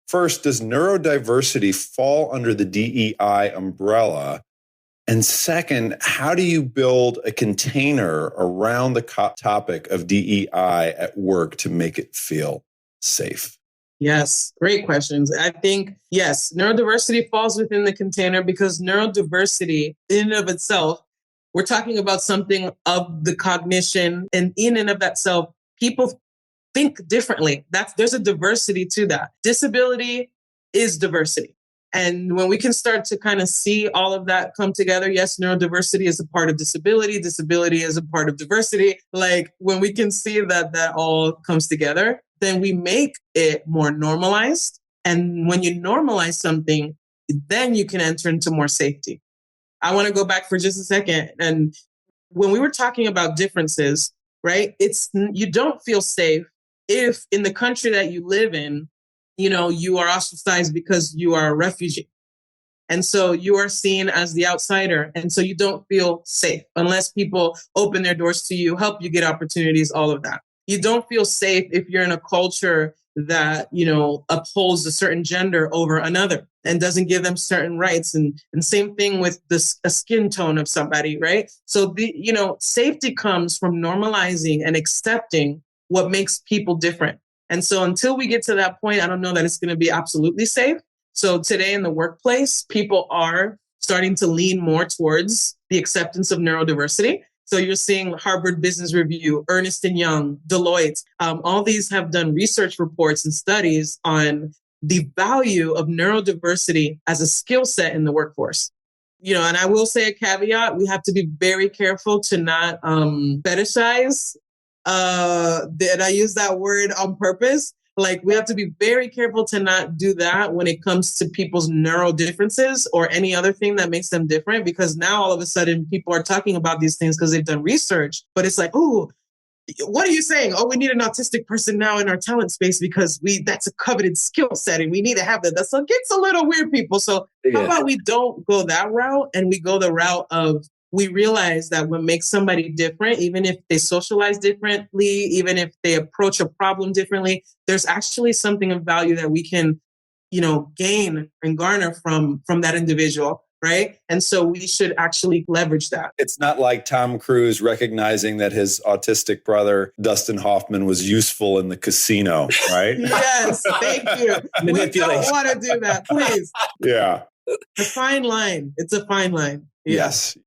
First, does neurodiversity fall under the DEI umbrella? And second, how do you build a container around the topic of DEI at work to make it feel safe? Yes, great questions. I think, yes, neurodiversity falls within the container because neurodiversity in and of itself, we're talking about something of the cognition, and in and of that self, people think differently. There's a diversity to that. Disability is diversity. And when we can start to kind of see all of that come together, yes, neurodiversity is a part of disability. Disability is a part of diversity. Like when we can see that all comes together, then we make it more normalized. And when you normalize something, then you can enter into more safety. I want to go back for just a second. And when we were talking about differences, right, you don't feel safe if in the country that you live in, you are ostracized because you are a refugee. And so you are seen as the outsider. And so you don't feel safe unless people open their doors to you, help you get opportunities, all of that. You don't feel safe if you're in a culture that, upholds a certain gender over another and doesn't give them certain rights. And same thing with a skin tone of somebody, right? So safety comes from normalizing and accepting what makes people different. And so until we get to that point, I don't know that it's going to be absolutely safe. So today in the workplace, people are starting to lean more towards the acceptance of neurodiversity. So you're seeing Harvard Business Review, Ernst & Young, Deloitte, all these have done research reports and studies on the value of neurodiversity as a skill set in the workforce. And I will say a caveat, we have to be very careful to not fetishize. And I use that word on purpose. Like we have to be very careful to not do that when it comes to people's neuro differences or any other thing that makes them different, because now all of a sudden people are talking about these things because they've done research, but it's like, oh, what are you saying? Oh, we need an autistic person now in our talent space because that's a coveted skill set and we need to have that. So it gets a little weird, people. So how about we don't go that route and we go the route of we realize that what makes somebody different, even if they socialize differently, even if they approach a problem differently, there's actually something of value that we can, gain and garner from that individual. Right. And so we should actually leverage that. It's not like Tom Cruise recognizing that his autistic brother, Dustin Hoffman, was useful in the casino, right? Yes. Thank you. We don't want to do that, please. Yeah. A fine line. It's a fine line. Yeah. Yes.